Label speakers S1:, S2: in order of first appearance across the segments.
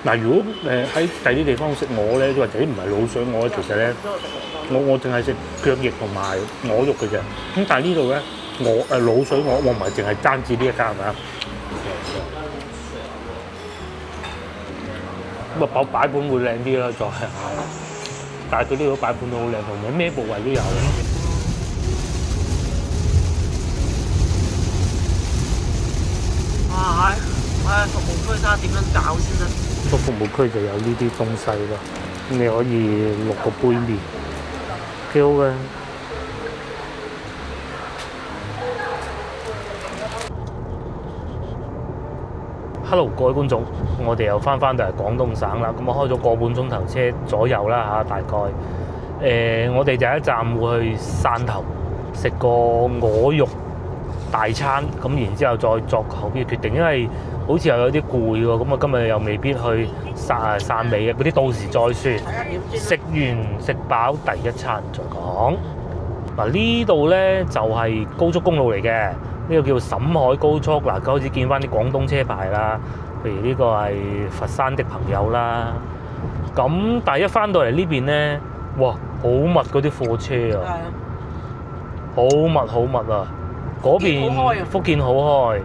S1: 嗱，如果喺第啲地方食鵝咧，或者唔係滷水鵝咧，其實咧，我淨係食腳翼同埋鵝肉嘅啫。咁但係呢度咧，滷水鵝，我唔係淨係單止呢一間係咪啊？咁啊擺盤會靚啲啦，再係。但係佢呢度擺盤都好靚，同埋咩部位都有。
S2: 哇！服務區睇下點樣搞先得。
S1: 個服務區就有呢啲東西咯，你可以落個杯麵，幾好嘅。Hello， 各位觀眾，我哋又翻到嚟廣東省啦。咁我開咗個半鐘頭車左右啦嚇，大概。我哋第一站會去汕頭食個鵝肉大餐，咁然之後再作後邊嘅決定，因為好似又有啲攰喎，咁啊今日又未必去汕尾嘅，嗰啲到時再算。食完食飽第一餐再講。嗱呢度咧就係高速公路嚟嘅。呢個叫沈海高速嗱，開始見翻啲廣東車牌啦，譬如呢個係佛山的朋友啦。咁但係一翻到嚟呢邊咧，哇，好密嗰啲貨車啊，好密啊！嗰邊福建好開，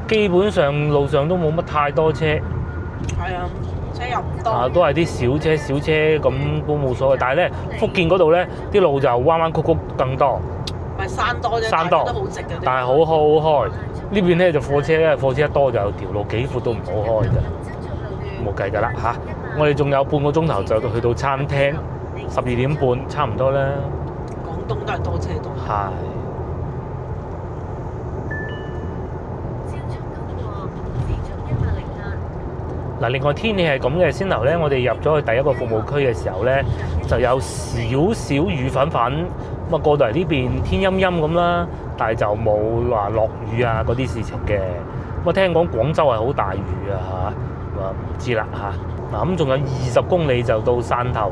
S1: 基本上路上都冇乜太多車。
S2: 係啊，車又唔多。
S1: 啊，都係啲小車咁都冇所謂，但係咧福建嗰度咧啲路就彎彎曲曲更多。
S2: 唔係山多啫，山多都好直嘅。
S1: 但係好開。呢邊咧就貨車咧，貨車一多就條路幾闊都唔好開㗎，冇計㗎啦嚇。我哋仲有半個鐘頭就去到餐廳，12點半差唔多啦。
S2: 廣東都係多車多。
S1: 係。嗱，另外天氣係咁嘅，先頭咧我哋入咗去第一個服務區嘅時候咧，就有少少雨粉粉。咁啊過到嚟呢邊天陰陰咁啦，但係就冇話落雨啊嗰啲事情嘅。咁啊聽講廣州係好大雨啊嚇，唔知啦嚇。嗱咁仲有20公里就到汕頭，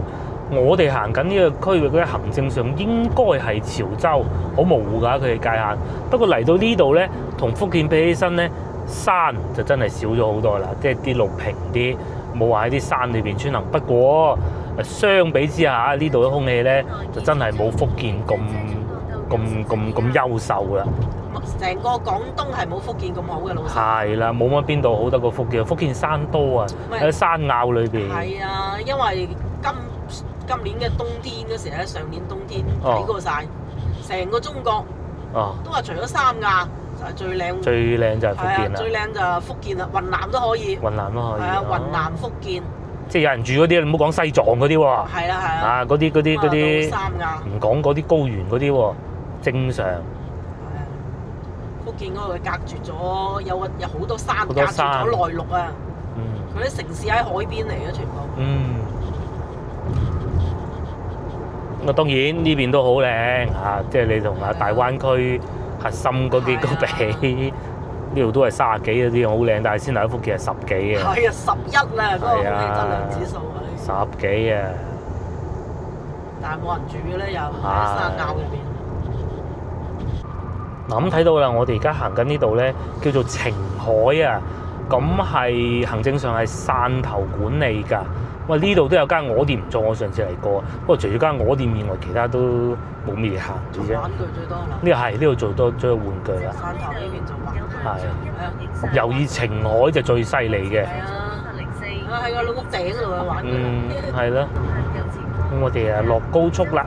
S1: 我哋行緊呢個區域咧，行政上應該係潮州，好模糊㗎佢哋界限。不過嚟到呢度咧，同福建比起身咧，山就真係少咗好多啦，即係啲路平啲，冇話喺啲山裏邊穿行。不過相比之下，呢度嘅空氣咧就真係冇福建咁優秀啦。
S2: 成個廣東係冇福建咁好嘅老實。
S1: 係啦，冇乜邊度好得過福建。福建山多啊，喺山坳裏邊。
S2: 係啊，因為今年嘅冬天嗰時咧，上年冬天睇過晒，成個中國都話除咗三亞就係最靚。最靚就係福建啦。最靚就係福建啦，雲南都可以。雲南都可以。係啊，雲南、福建。即係有人住嗰啲，你唔好講西藏嗰啲喎。係啦係啊。啊，嗰啲三亞。唔講嗰啲高原嗰啲喎，正常。福建嗰度隔絕咗，有好多山隔絕咗內陸啊。佢啲城市喺海邊嚟嘅全部。
S1: 咁啊，當然呢邊都好靚嚇，即係你同啊大灣區核心嗰幾個比，呢度都係30幾嗰啲好靚，但係先嚟福建係10幾嘅。係啊，11啦，嗰個空氣質量指數啊。10幾啊！但係冇人住嘅咧，又喺山坳入邊。嗱咁睇到啦，我哋而家行緊呢度咧，叫做澄海啊，咁係行政上係汕頭管理㗎。喂，呢度都有間鵝店唔錯，我上次嚟過。不過除咗間鵝店以外，其他都冇咩嘢行嘅啫。玩具最多啦。呢度做多咗玩具啦。汕頭呢邊做玩具。係。由以澄海就最犀利嘅。係啊。喺個老屋頂嗰度玩嘅。係咯。咁我哋落高速啦，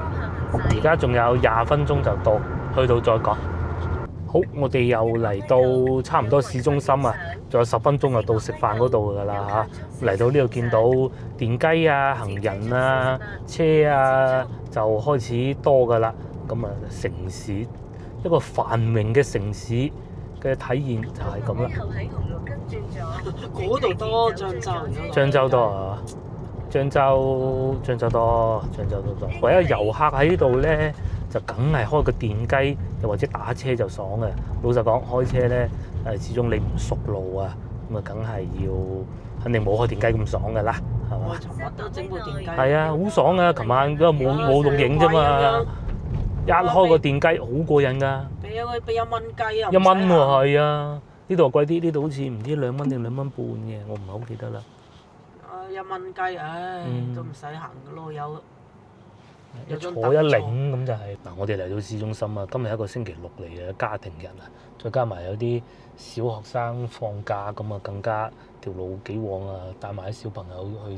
S1: 而家仲有20分鐘就到，去到再講。好，我哋又嚟到差唔多市中心啊，仲有10分鐘就到食飯嗰度㗎啦嚇。嚟到呢度見到電雞啊、行人啊、車啊，就開始多㗎啦。咁啊，城市一個繁榮嘅城市嘅體驗就係咁啦。嗰度多漳州，漳州多啊！漳州多。唯一遊客喺呢度咧，就梗係開個電雞，又或者打車就爽嘅。老實講，開車咧始終你唔熟路啊，咁啊梗係肯定冇開電雞咁爽㗎啦，係嘛？我尋日都整部電雞。係啊，好爽啊！琴晚因為冇錄影啫嘛，一開個電雞好過癮㗎。俾1蚊雞啊！1蚊喎，係啊，呢度貴啲，呢度好似唔知2蚊定2蚊半嘅，我唔係好記得啦。
S2: 1蚊雞，唉，都唔使行嘅咯，有
S1: 坐一領咁就係嗱，我哋嚟到市中心啊，今日一個星期六嚟嘅家庭日啊，再加埋有啲小學生放假咁啊，更加條路幾旺啊，帶埋啲小朋友去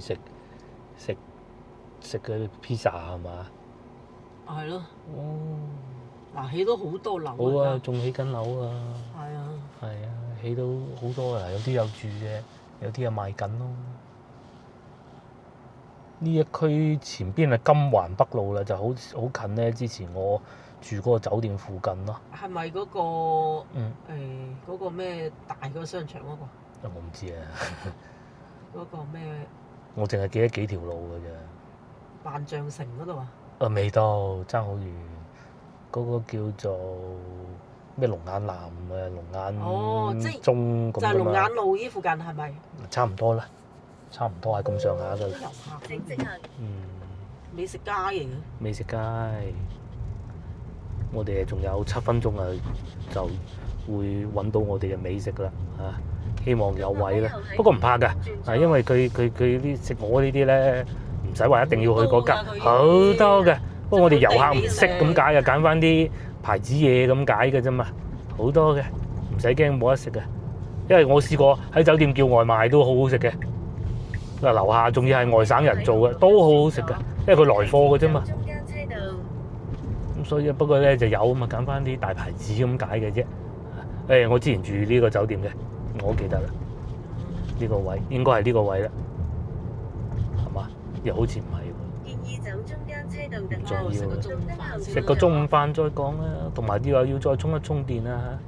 S1: 食嘅 pizza 係嘛？
S2: 係咯。哦。嗱，起到好多樓。
S1: 好啊，仲起緊樓啊。
S2: 係啊。
S1: 係啊，起到好多啊，有啲有住嘅，有啲又賣緊咯。呢一區前邊係金環北路啦，就好近咧。之前我住嗰個酒店附近咯。係咪
S2: 嗰個嗰個咩大嗰個商場嗰個？
S1: 我唔知啊。
S2: 嗰個咩？
S1: 我淨係記得幾條路㗎啫。
S2: 萬象城嗰度啊？
S1: 未到，爭好遠。嗰個叫做咩龍眼南啊，龍眼中咁啊嘛。就係龍眼路依附近係咪？差唔多啦。差唔多係咁上下㗎啦。
S2: 美食街嚟嘅。
S1: 美食街，我哋仲有7分鐘啊，就會揾到我哋嘅美食啦嚇。希望有位啦，不過唔怕㗎，因為佢啲食我呢啲咧，唔使話一定要去嗰間，好多嘅。不過我哋遊客唔識咁解啊，揀翻啲牌子嘢咁解嘅啫嘛，好多嘅，唔使驚冇得食嘅。因為我試過喺酒店叫外賣都好好食嘅。嗱，樓下仲要係外省人做嘅，都好好食㗎，因為佢來貨嘅啫嘛。咁所以不過咧就有咁啊，揀翻啲大牌子咁解嘅啫。我之前住呢個酒店嘅，我記得啦。呢個位應該係呢個位啦，係嘛？又好似唔係喎。建議走中間車道等候食個中午飯再講啦，同埋啲話要再充一充電啊。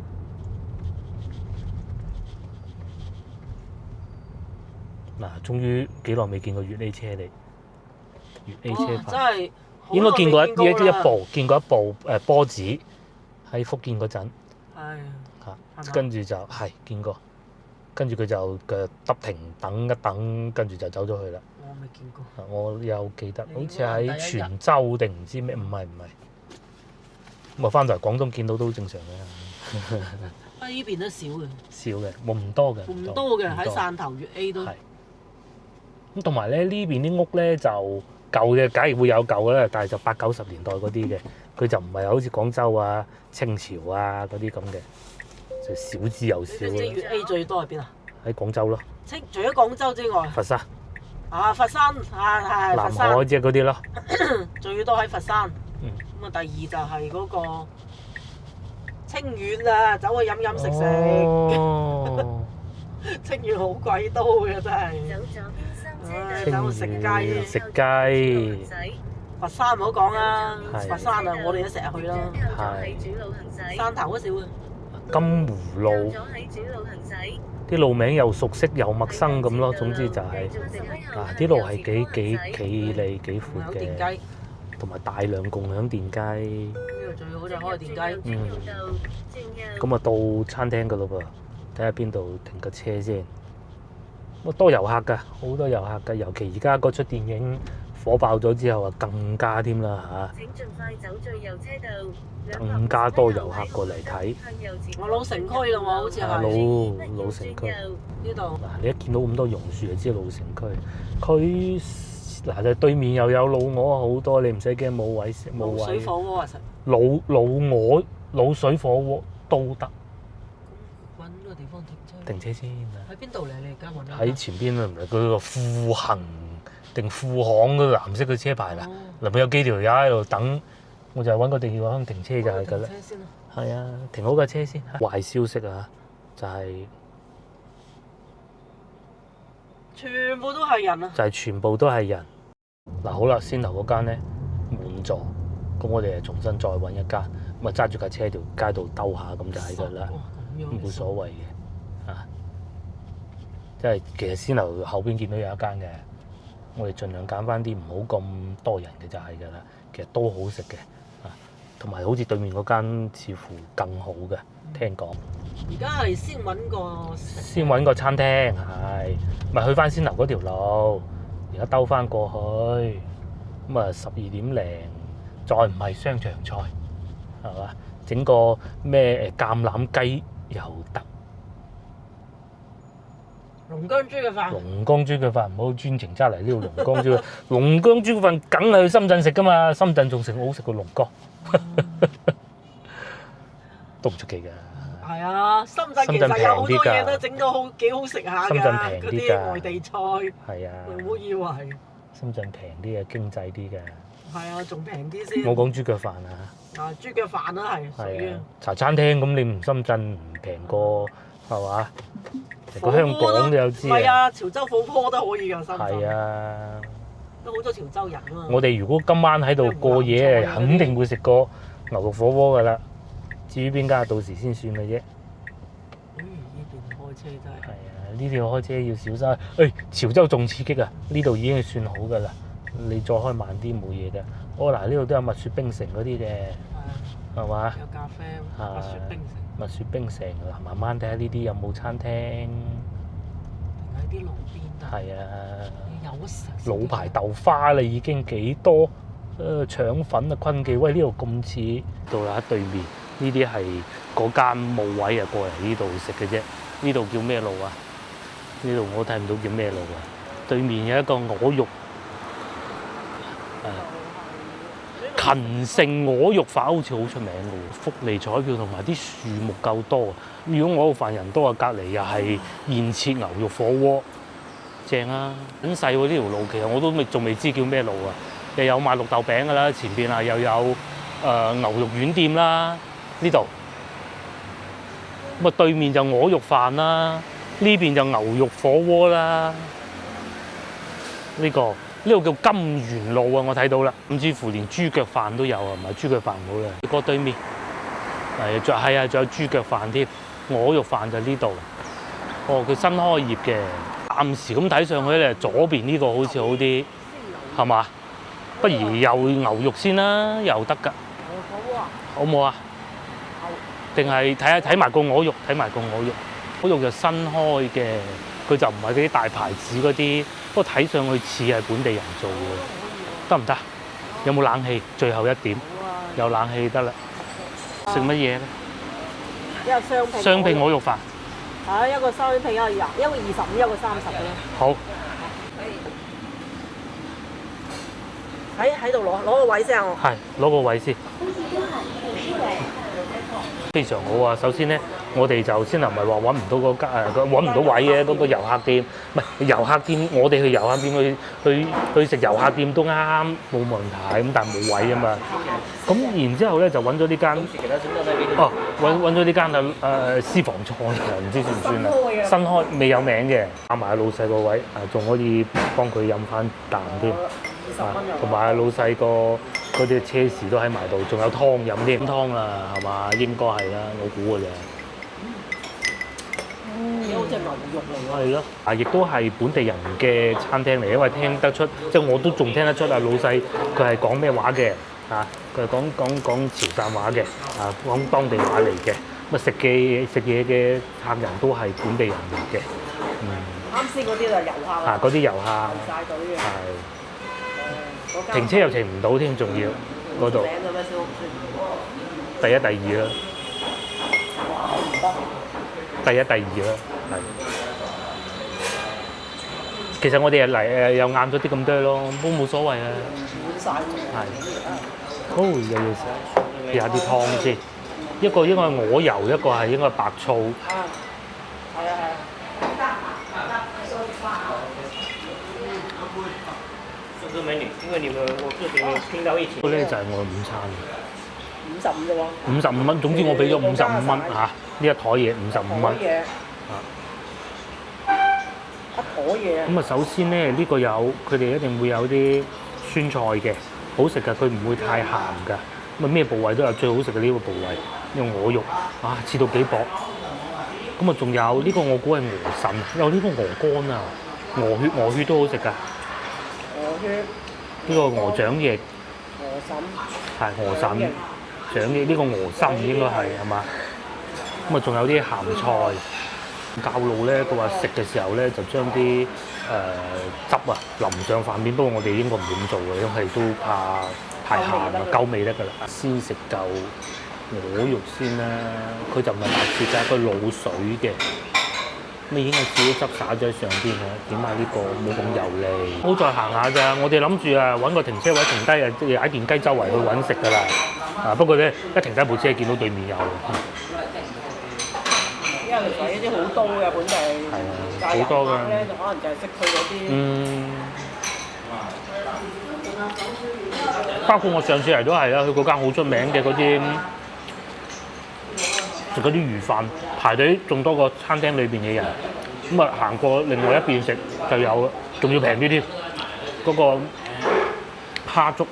S1: 嗱，終於幾耐未見過粵 A 車你？粵 A 車牌，
S2: 真係
S1: 應該見過一部波子喺福建嗰陣，跟住就係見過，跟住佢就腳揼停等一等，跟住就走咗去啦。
S2: 我未見過。
S1: 我有記得，好似喺泉州定唔知咩？唔係。咁啊，翻到嚟廣東見到都正常嘅。
S2: 呢邊都少嘅。
S1: 少嘅，冇唔多嘅。
S2: 唔多嘅，喺汕頭粵 A 都。
S1: 咁同埋咧，呢邊啲屋咧就舊嘅，梗係會有舊嘅啦，但係就80、90年代嗰啲嘅，佢就唔係好似廣州啊、清朝啊嗰啲咁嘅，就少之又少。
S2: 你知粵 A 最多喺邊啊？
S1: 喺廣州咯。
S2: 除咗廣州之外。
S1: 佛山。
S2: 佛山係。
S1: 南海即係嗰啲咯。
S2: 最多喺佛山。咁啊，第二就係嗰個清遠啊，走去飲食。清遠好鬼多嘅真係。走去食雞。佛山唔好講啦，佛山啊，我哋都成日去啦。汕頭好少嘅。
S1: 金湖路。啲路名又熟悉又陌生咁咯，總之就係啲路係幾企理幾闊嘅，同埋大量共享電街。呢
S2: 度最好就開電街。
S1: 咁啊到餐廳㗎咯噃，睇下邊度停個車先。多遊客㗎，好多遊客㗎，尤其而家嗰出電影火爆咗之後啊，更加添啦嚇。請盡快走最右車道。更加多遊客過嚟睇。
S2: 我老城區啦喎，好似係。
S1: 老城區。
S2: 呢度。
S1: 嗱，你一見到咁多榕樹就知老城區。佢嗱就對面又有老鵝好多，你唔使驚冇位。
S2: 滷水火鍋啊！
S1: 老鵝、滷水火鍋都得。
S2: 揾個地方
S1: 停車先啊！
S2: 喺邊度嚟？你而家揾啊？
S1: 喺前邊啊，唔係嗰個富恒定富行嗰個藍色嘅車牌啦。嗱，咪有幾條友喺度等。我就係揾個地方停車就係㗎啦。係啊，停好架車先。壞消息啊，就係
S2: 全部都係人啊！
S1: 就係全部都係人。嗱，好啦，先頭嗰間咧滿座，咁我哋就重新再揾一間，咁啊揸住架車條街度兜下咁就係㗎啦，冇所謂嘅啊。即係其實先頭後邊見到有一間嘅，我哋盡量揀翻啲唔好咁多人嘅就係㗎啦。其實都好食嘅。同埋好似對面嗰間似乎更好嘅，聽講。
S2: 而家係先
S1: 揾個餐廳，係咪去翻先頭嗰條路？而家兜翻過去，咁啊12點零，再唔係商場菜，係嘛？整個咩橄欖雞又得，
S2: 龍江豬嘅飯。
S1: 龍江豬嘅飯唔好專程揸嚟呢度龍江豬，龍江豬嘅飯梗係去深圳食㗎嘛，深圳仲食好食過龍江，都唔出奇㗎。
S2: 係啊，深圳其實有好多嘢都整到幾好食下㗎，
S1: 深圳平啲㗎，
S2: 外地菜。係
S1: 啊，
S2: 唔好以為。
S1: 深圳平啲嘅，經濟啲嘅。
S2: 係啊，仲平啲先。
S1: 冇講豬腳飯啊！
S2: 啊，豬腳飯都係屬於
S1: 茶餐廳咁，你唔深圳唔平過係嘛？成個香港都有知啊！
S2: 係啊，潮州火鍋都可以㗎，深圳。係
S1: 啊，
S2: 都好多潮州人啊嘛。
S1: 我哋如果今晚喺度過夜，肯定會食個牛肉火鍋㗎啦。至於邊間，到時先算嘅啫。
S2: 呢邊開車真係。
S1: 係啊，呢條開車要小心。潮州仲刺激啊！呢度已經係算好㗎啦。你再開慢啲冇嘢㗎。嗱，呢度都有蜜雪冰城嗰啲嘅，係嘛？
S2: 有咖啡，蜜雪冰城。
S1: 蜜雪冰城嗱，慢慢睇下呢啲有冇餐廳。
S2: 喺啲路邊。係
S1: 啊。
S2: 有食。
S1: 老牌豆花啦，已經幾多？腸粉啊，坤記，喂呢度咁似到啦，對面呢啲係嗰間冇位啊，過嚟呢度食嘅啫。呢度叫咩路啊？呢度我睇唔到叫咩路啊。對面有一個鵝肉。勤盛鵝肉飯好似好出名嘅喎，福利彩票同埋啲樹木夠多。如果我飯人多啊，隔離又係現切牛肉火鍋，正啊！很細喎呢條路，其實我都仲未知叫咩路啊。又有賣綠豆餅㗎啦，前邊啊又有牛肉丸店啦，呢度。咁啊對面就鵝肉飯啦，呢邊就牛肉火鍋啦，呢個。呢度叫金源路啊！我睇到啦，甚至乎連豬腳飯都有啊，唔係豬腳飯唔好啦。過對面仲有豬腳飯添，鵝肉飯就呢度。佢新開業嘅，暫時咁睇上去咧，左邊呢個好似好啲，係嘛？不如又牛肉先啦，又得㗎。好唔好啊？定係睇埋個鵝肉，睇埋個鵝肉。鵝肉就新開嘅，佢就唔係嗰啲大牌子嗰啲。不過睇上去似係本地人做嘅，得唔得？有冇冷氣？最後一點，有冷氣得啦。食乜嘢咧？
S2: 一個
S1: 雙拼鵝肉飯。
S2: 一個雙拼，一個25，一個30嘅啦。
S1: 好。
S2: 喺度攞個位先啊！我
S1: 係攞個位先。非常好啊！首先咧，我哋就先唔係話揾唔到嗰間揾唔到位嘅嗰個遊客店，唔係遊客店，我哋去遊客店去食遊客店都啱，冇問題咁，但係冇位啊嘛。咁然之後咧就揾咗呢間，揾咗呢間私房菜啊，唔知算唔算啊？新開未有名嘅，啱埋老細個位，仲可以幫佢飲翻啖添，同埋老細個。嗰啲車匙都喺埋度，仲有湯飲添，湯啦，係嘛？應該係啦，我估嘅啫。
S2: 好似牛肉嚟喎。
S1: 係咯，亦都係本地人嘅餐廳嚟，因為聽得出，即係我都仲聽得出啊！老細佢係講咩話嘅？佢係講潮汕話嘅，講當地話嚟嘅。咁食嘢嘅客人都係本地人嚟嘅。
S2: 啱先嗰啲就係遊客。
S1: 嗰啲遊客。
S2: 曬隊嘅。係。
S1: 停車又停唔到添，仲要嗰度。第一、第二啦。第一、第二啦，係。其實我哋嚟又晏咗啲咁多咯，都冇所謂啊。滿曬。係。有嘢食，試下啲湯先。一個應該係鵝油，一個係應該係白醋。係啊。美女，因為你們我視頻聽到一起。嗰咧就係我嘅午餐。55啫喎。55蚊，總之我俾咗55蚊嚇，呢一枱嘢55蚊。一枱嘢。咁啊，首先咧呢個有，佢哋一定會有啲酸菜嘅，好食㗎，佢唔會太鹹㗎。咁啊咩部位都有，最好食嘅呢個部位，呢個鵝肉，切到幾薄。咁啊仲有呢個我估係鵝腎，有呢個鵝肝啊，鵝血都好食㗎。呢個鵝掌翼，係鵝腎掌翼，呢個鵝心應該係嘛？咁啊，仲有啲鹹菜。教路咧，佢話食嘅時候咧，就將啲汁淋上飯面。不過我哋應該唔會咁做嘅，因為都怕太鹹啦，夠味得㗎啦。先食嚿鵝肉先啦，佢就唔係白切㗎，佢滷水嘅。咁已經係少汁灑咗喺上邊啦。點解呢個冇咁油膩？好再行下咋，我哋諗住啊揾個停車位停低啊，即係踩電雞周圍去揾食㗎啦。啊不過咧一停低部車見到對面有。
S2: 因為其實呢啲好多嘅本地，
S1: 係啊，好多㗎。
S2: 咧就可能就係識去嗰啲。
S1: 包括我上次嚟都係啦，去嗰間好出名嘅嗰啲食嗰啲魚飯，排隊仲多過餐廳裏邊嘅人。咁啊行過另外一邊食就有，仲要平啲添。嗰個蝦粥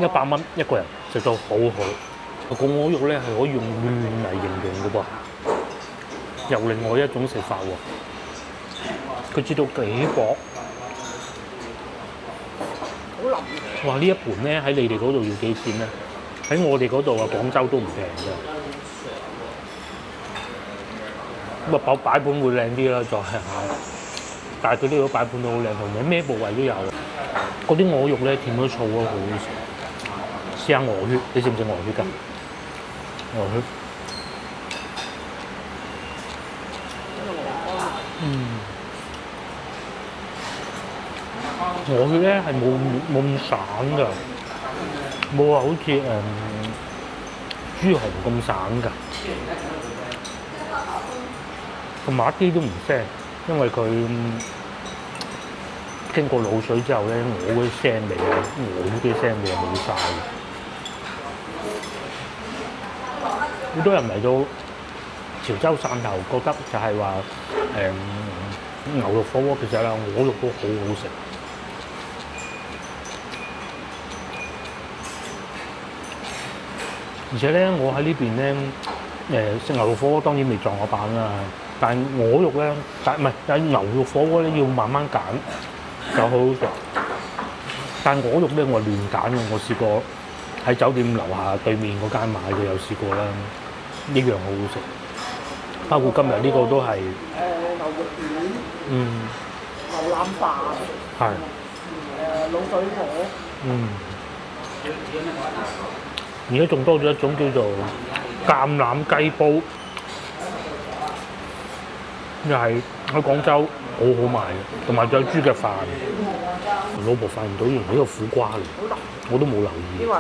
S1: 100蚊一個人，食到好好。個鵝肉咧係可以用嫩嚟形容嘅噃，又另外一種食法喎。佢知道幾薄。
S2: 好腍。
S1: 哇！呢一盤咧喺你哋嗰度要幾錢咧？喺我哋嗰度啊，廣州都唔平嘅。咁啊擺盤會靚啲啦，再係但係佢呢個擺盤都好靚，同埋咩部位都有。嗰啲鵝肉咧甜咗醋啊，好好食。試下鵝血，你食唔食鵝血㗎？鵝血。鵝血咧係冇咁散㗎，冇話好似豬紅咁散㗎，同埋一啲都唔腥，因為佢經過滷水之後咧，鵝嗰啲腥味啊，鵝血啲腥味係冇晒嘅。好多人嚟到潮州汕頭，覺得就係話牛肉火鍋其實啦，鵝肉都好好食。而且咧，我喺呢邊咧，食牛肉火鍋當然未撞我板啦。但係鵝肉咧，但係牛肉火鍋咧要慢慢揀，就好好食。但係鵝肉咧，我亂揀嘅，我試過喺酒店樓下對面嗰間買嘅，有試過啦，一樣好好食。包括今日呢個都係
S2: 牛肉丸，牛腩飯，
S1: 係
S2: 滷水鵝，
S1: 而家仲多咗一種叫做橄欖雞煲，又係喺廣州好好賣嘅，同埋仲有豬腳飯。老婆發現到原來呢個苦瓜嚟，我都冇留意。
S2: 因為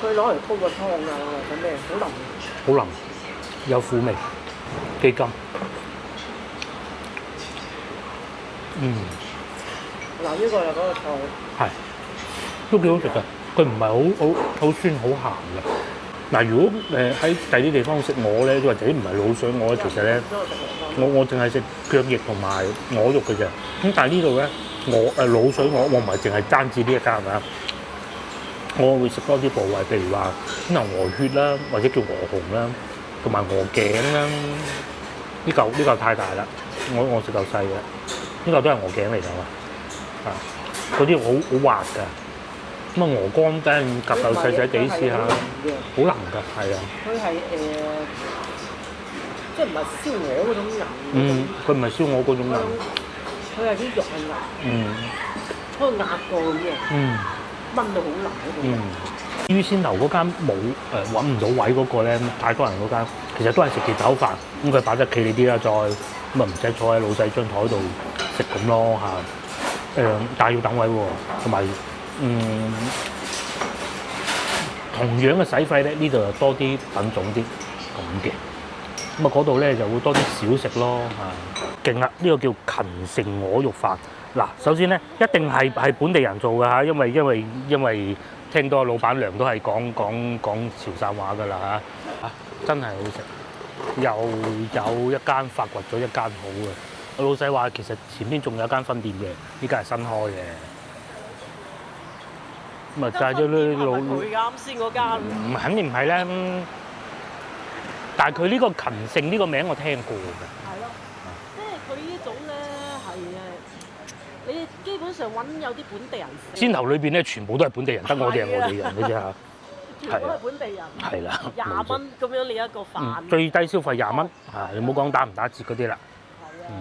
S2: 佢攞嚟煲個湯啊，咁咩好腍。
S1: 好腍，有苦味，雞筋。
S2: 嗱，呢個就嗰個菜。
S1: 係，都幾好食㗎。佢唔係好酸好鹹嘅。嗱，如果喺第啲地方食鵝咧，或者唔係滷水鵝，其實咧，我淨係食腳翼同埋鵝肉嘅啫。咁但係呢度咧，滷水鵝，我唔係淨係單止呢一間啊。我會食多啲部位，譬如話牛鵝血啦，或者叫鵝紅啦，同埋鵝頸啦。呢嚿太大啦，我食嚿細嘅。呢嚿都係鵝頸嚟㗎嘛。啊，嗰啲好滑㗎。咁啊鵝肝真係夾嚿細細地試下，好腍㗎，係啊。
S2: 佢係即係唔係燒鵝嗰種腍。
S1: 佢唔係燒鵝嗰種腍。
S2: 佢係啲肉係腍。好似壓過咁嘅。炆到好腍嗰種。於仙樓
S1: 嗰間冇揾唔到位嗰個咧，太多人嗰間，其實都係食碟頭飯，咁佢擺得企理啲啦，再咁啊唔使坐喺老細張台度食咁咯嚇。但係要等位喎，同埋同樣嘅使費咧，呢度又多啲品種啲咁嘅。咁啊嗰度咧就會多啲小食咯嚇。勁啦！呢個叫芹城鵝肉飯。嗱，首先咧一定係本地人做嘅嚇，因為聽到老闆娘都係講潮汕話㗎啦嚇，真係好食。又有一間發掘咗一間好嘅，我老細話其實前邊仲有一間分店嘅，呢間係新開嘅。咁啊，帶咗啲老
S2: 佢啱先嗰間，
S1: 唔肯定唔係咧，但係佢呢個芹城呢個名我聽過嘅。
S2: 係咯，即係佢呢種咧係你基本上揾有啲本地人。
S1: 仙頭裏邊咧全部都係本地人，得我哋係我哋人嘅啫嚇。
S2: 全部都係本地人。
S1: 係啦。
S2: 20蚊咁樣你一個飯。
S1: 最低消費20蚊，你唔好講打唔打折嗰啲啦。
S2: 係啊。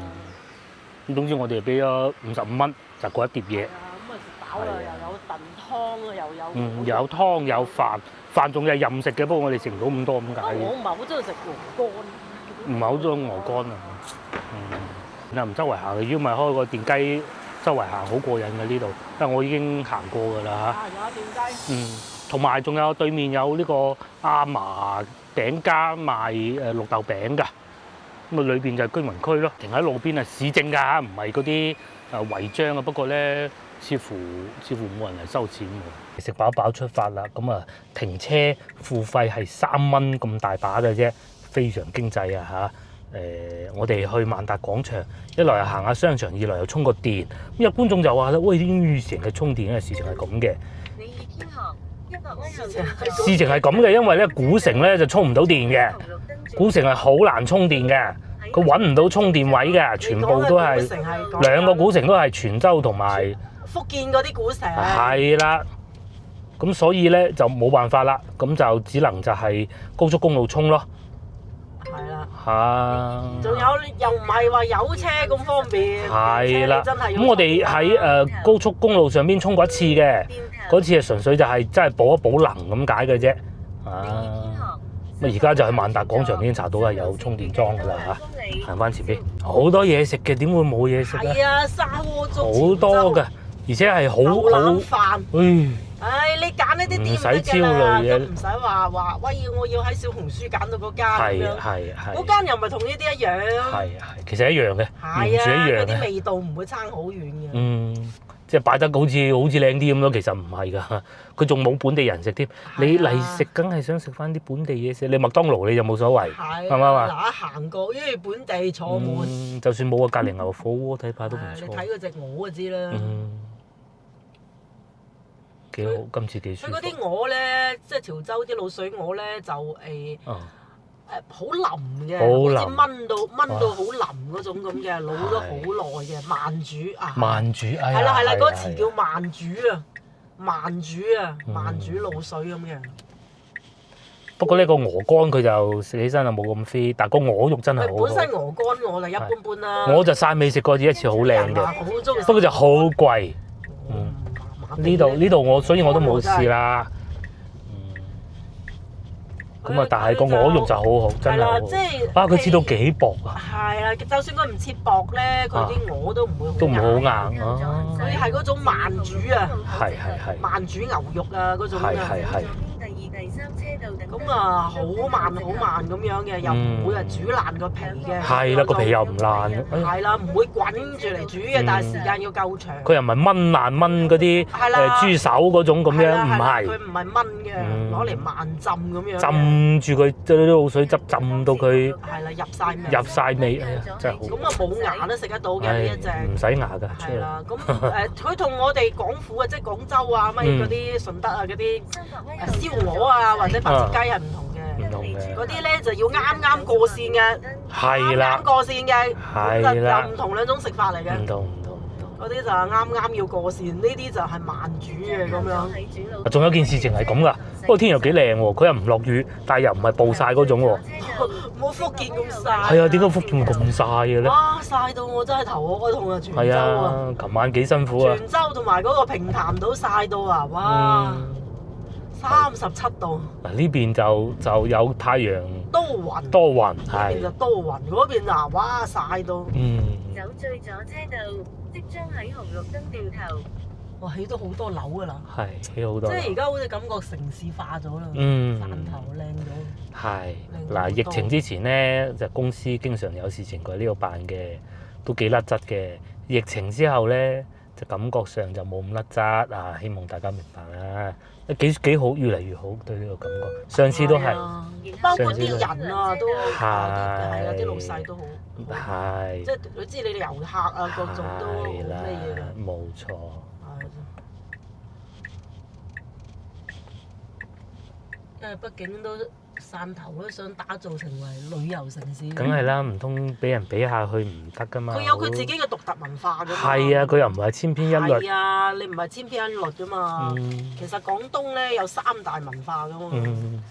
S1: 咁總之我哋俾咗55蚊就嗰一碟嘢。
S2: 咁啊食飽啦，又有燉湯又有。
S1: 有湯有飯，飯仲係任食嘅，不過我哋食唔到咁多咁解。
S2: 我唔係好中意食鵝肝。
S1: 唔係好多鵝肝啊。又唔周圍行，如果唔係開個電雞周圍行好過癮嘅呢度，因為我已經行過㗎啦嚇。
S2: 有電雞。
S1: 同埋仲有對面有呢個阿嫲餅家賣綠豆餅㗎，咁啊裏邊就係居民區咯，停喺路邊啊，市政㗎嚇，唔係嗰啲違章啊。不過咧，似乎冇人嚟收錢喎。食飽飽出發啦，咁啊停車付費係3蚊咁大把嘅啫，非常經濟啊嚇。我哋去萬達廣場，一來又行下商場，二來又充個電。咁有觀眾就話咧：喂，啲以前嘅充電嘅事情係咁嘅。事情係咁嘅，因為咧古城咧就充唔到電嘅，古城係好難充電嘅，佢揾唔到充電位嘅，全部都係兩個古城都係泉州同埋
S2: 福建嗰啲古城。
S1: 係啦，咁所以咧就冇辦法啦，咁就只能就係高速公路充咯。
S2: 係啦。
S1: 嚇！
S2: 仲有又唔係話有車咁方便。
S1: 係啦。咁我哋喺高速公路上邊充過一次嘅。嗰次係純粹就係真係補一補能咁解嘅啫，咁而家就喺萬達廣場已經查到係有充電樁㗎啦嚇，行翻前邊好多嘢食嘅，點會冇嘢食咧？
S2: 係啊，砂鍋粥
S1: 好多㗎，而且係好
S2: 冷飯。你揀呢啲店
S1: 唔使焦慮嘅，
S2: 唔使話喂，我要喺小紅書揀到嗰間咁樣。係。嗰間又唔係同呢啲一樣。係，其實一樣嘅，完全一樣嘅。嗰啲味道唔會差好遠嘅。即係擺得好似靚啲咁咯，其實唔係㗎，佢仲冇本地人食添。你嚟食梗係想食翻啲本地嘢食，你麥當勞你就冇所謂，係咪啊？嗱，行過，因為本地坐滿。就算冇隔離牛火鍋睇怕都唔錯。你睇嗰隻鵝就知啦。幾好，今次幾舒服。佢嗰啲鵝咧，即係潮州啲滷水鵝咧，就好腍嘅，好似燜到好腍嗰種咁嘅，老咗好耐嘅慢煮啊！慢煮，係啦，嗰個詞叫慢煮啊，慢煮滷水咁嘅。不過呢個鵝肝佢就食起身就冇咁飛，但係個鵝肉真係好好。本身鵝肝我就一般般啦。我就汕尾食過一次好靚嘅，不過就好貴。呢度所以我都冇試啦。咁啊！但係個鵝肉就好好，真係好好。佢切到幾薄啊！係啊，就算佢唔切薄咧，佢啲鵝都唔會好硬啊！佢係嗰種慢煮啊，係慢煮牛肉啊嗰種啊。係。咁啊，好慢咁樣嘅，又唔會煮爛個皮嘅。係啦，個皮又唔爛。係啦，唔會滾住嚟煮嘅，但係時間要夠長。佢又唔係燜爛嗰啲豬手嗰種咁樣，唔係。佢唔係燜嘅，攞嚟慢浸咁樣。浸住佢啲滷水汁，浸到佢係啦，入晒味，真係好。咁啊，冇牙都食得到嘅呢一隻。唔使牙㗎。係啦，咁佢同我哋廣府啊，即係廣州啊，乜嗰啲順德啊嗰啲燒鵝啊，或者白切雞係唔同嘅。嗰啲咧就要啱過線嘅。係啦。啱過線嘅。係啦。就唔同兩種食法嚟嘅。唔同。嗰啲就係啱要過線，呢啲就係慢煮嘅咁樣。仲有件事情係咁㗎，不過天又幾靚喎，佢又唔落雨，但係又唔係暴曬嗰種喎。冇福建咁曬。係啊，點解福建咁曬嘅咧？哇！曬到我真係頭好痛啊！泉州啊，琴晚幾辛苦啊！泉州同埋嗰個平潭島曬到啊，哇！37度。嗱呢邊就有太陽。多雲係。呢邊就多雲，嗰邊啊，哇曬到。走醉咗車道。即將喺紅綠燈掉頭，哇！起咗好多樓㗎啦，係起好多，即係而家好似感覺城市化咗啦，汕頭靚咗。係嗱，疫情之前咧，就公司經常有事情佢呢度辦嘅，都幾甩質嘅。疫情之後咧，就感覺上就冇咁甩質啊！希望大家明白啦。幾好，越嚟越好對呢個感覺。上次都係，包括啲人啊都係啊，啲老細都好。係，即係你知你哋遊客啊，各種都好咩嘢嘅。冇錯。因為畢竟都汕頭都想打造成為旅遊城市。梗係啦，唔通俾人比下去唔得㗎嘛？佢有佢自己嘅獨特文化㗎嘛。係啊，佢又唔係千篇一律。係啊，你唔係千篇一律㗎嘛。其實廣東咧有3大文化㗎嘛。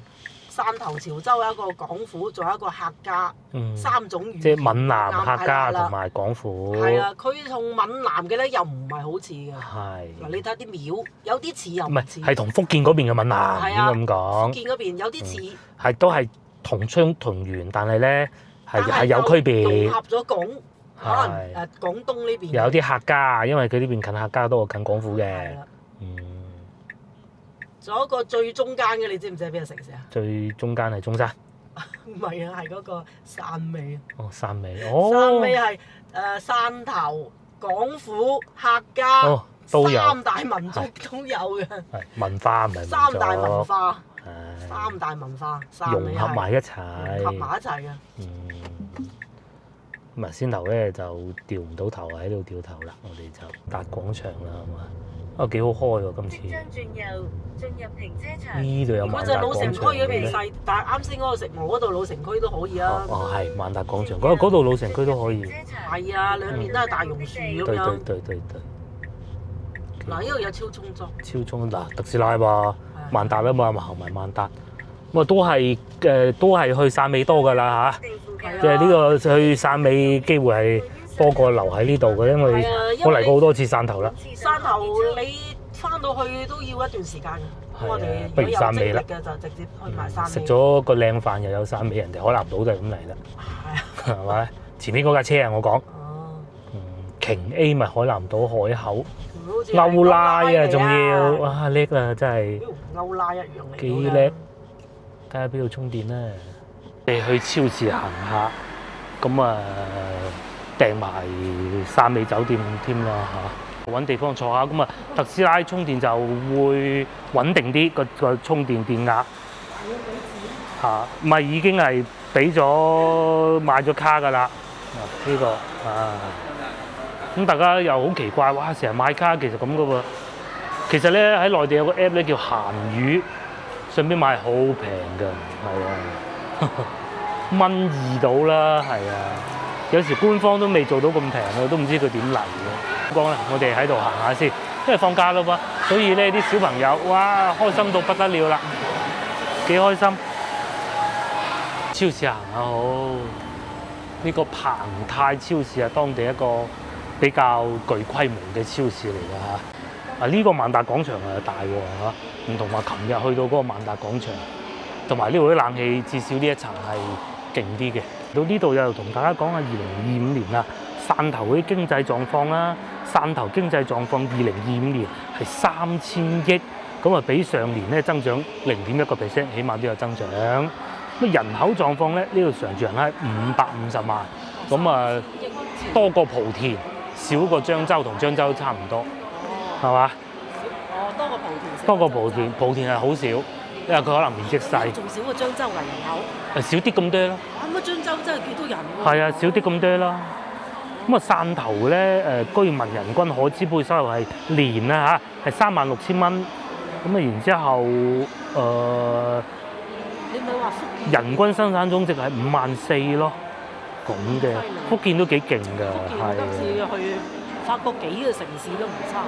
S2: 汕頭、潮州有一個廣府，仲有一個客家，3種語言。即係閩南客家同埋廣府。係啊，佢同閩南嘅咧又唔係好似嘅。係。嗱，你睇下啲廟，有啲似又唔似。係同福建嗰邊嘅閩南，應該咁講。福建嗰邊有啲似。係都係同窗同源，但係咧
S1: 係有區別。
S2: 融合咗可能廣東呢邊
S1: 有啲客家，因為佢呢邊近客家多過近廣府嘅。
S2: 係啦。仲有一個最中間嘅，你知唔知係邊個城市啊？
S1: 最中間係中山。
S2: 唔係啊，係嗰個汕尾啊。
S1: 哦，汕尾。
S2: 汕尾係汕頭、廣府、客家
S1: 都有
S2: 三大民族都有嘅。
S1: 係文化唔係民族。
S2: 三大文化。三大文化
S1: 融合埋一齊。
S2: 融合埋一齊嘅。
S1: 咁啊，先頭咧就掉唔到頭喺度掉頭啦，我哋就達廣場啦，係嘛？幾好開喎今次。即將轉右，進入停車場。呢度有萬達廣場。嗰隻老城區嗰邊細，但係啱先嗰個食鵝嗰度老城區都可以啊。係萬達廣場，嗰度老城區都可以。係啊，兩邊都係大榕樹咁樣。對。嗱，呢度有超充裝。超充嗱，特斯拉喎，萬達啊嘛，行埋萬達。咁啊，都係去汕尾多㗎啦嚇。即係呢個去汕尾機會係多過留喺呢度嘅，因為我嚟過好多次汕頭啦。汕頭你翻到去都要一段時間嘅，我哋不如汕尾啦，就直接去埋汕尾。食咗個靚飯又有汕尾，人哋海南島都係咁嚟啦，係咪？前面嗰架車啊，我講。瓊 A 咪海南島海口，歐拉啊，仲要哇叻啊，真係。歐拉一樣嚟。幾叻？睇下邊度充電咧？你去超市行下，咁啊訂埋汕尾酒店添啦嚇，揾地方坐下，咁啊特斯拉充電就會穩定啲個充電電壓嚇，唔係已經係俾咗買咗卡㗎啦，呢個咁大家又好奇怪，哇！成日買卡其實咁嘅喎，其實咧喺內地有個 app 咧叫閒魚，上邊買好平㗎，係啊。$12到啦，係啊！有時官方都未做到咁平啊，都唔知佢點嚟嘅。講啦，我哋喺度行下先，因為放假啦噃，所以咧啲小朋友哇開心到不得了啦，幾開心！超市行下好，呢個澎泰超市係當地一個比較具規模嘅超市嚟㗎嚇。呢個萬達廣場係大喎嚇，唔同話琴日去到嗰個萬達廣場，同埋呢度啲冷氣至少呢一層係勁啲嘅。到呢度又同大家講下2025年啦，汕頭嗰啲經濟狀況啦。汕頭經濟狀況2025年係3000億，咁啊比上年咧增長0.1%，起碼都有增長。咁人口狀況咧，呢度常住人係550萬，咁啊多過莆田，少過漳州，同漳州差唔多，係嘛？多過莆田。多過莆田，莆田係好少，因為佢可能面積細。仲少過漳州嘅人口？少啲咁多咯。咁啊，漳州真係幾多人喎？係啊，少啲咁多啦。咁啊，汕頭咧居民人均可支配收入係年啦嚇，係36,000蚊。咁啊，然之後你咪話福建人均生產總值係54,000咯，咁嘅。福建都幾勁㗎，係。今次去法國幾個城市都唔差。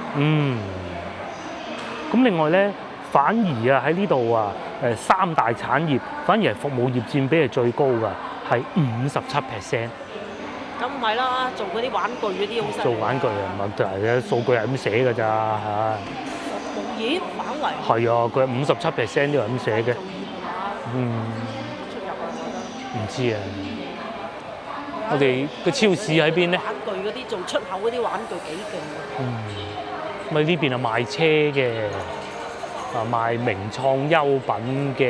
S1: 咁另外咧，反而啊喺呢度啊三大產業，反而係服務業佔比係最高㗎，係57%。咁唔係啦，做嗰啲玩具嗰啲好犀利。做玩具啊，唔係嘅數據係咁寫㗎咋嚇。服務業反為係啊，佢係57%都係咁寫嘅。出入啊，唔知啊。我哋個超市喺邊咧？玩具嗰啲做出口嗰啲玩具幾勁啊！咪呢邊係賣車嘅，賣名創優品嘅，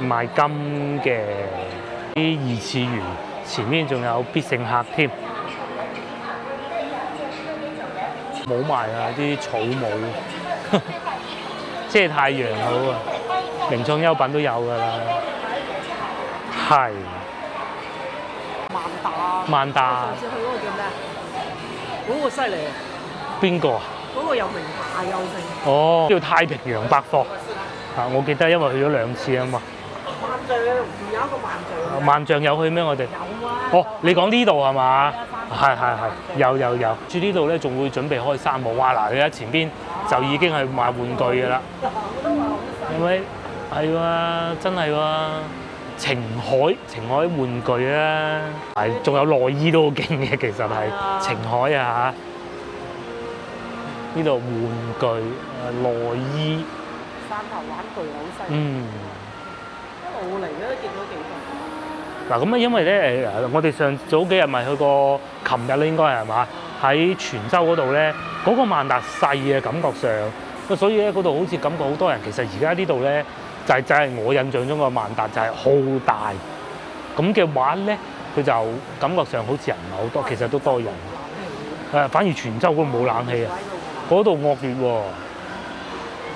S1: 賣金嘅，啲二次元。前面仲有必勝客添，冇埋啊啲草帽，遮太陽好啊！名創優品都有㗎啦，係。萬達。上次去嗰個叫咩啊？嗰個犀利啊！邊個啊？嗰個有名牌又盛。哦，叫太平洋百貨。我記得因為去咗2次啊嘛。萬象有一個萬象。萬象有去咩？我哋有啊。哦，你講呢度係嘛？係，有。住呢度咧，仲會準備開山姆。哇！嗱，你喺前邊就已經係賣玩具㗎啦。係咪？係喎，真係喎。晴海玩具啊，係仲有內衣都好勁嘅，其實係晴海啊嚇。呢度玩具內衣。汕頭玩具好犀利。一路嚟都見到幾個。嗱咁啊，因為咧我哋早幾日咪去過，琴日咧應該係嘛？喺泉州嗰度咧，嗰個萬達細嘅感覺上，所以咧嗰度好似感覺好多人。其實而家呢度咧就係我印象中個萬達就係好大，咁嘅話咧佢就感覺上好似人唔係好多，其實都多人。反而泉州嗰度冇冷氣啊，嗰度惡劣喎，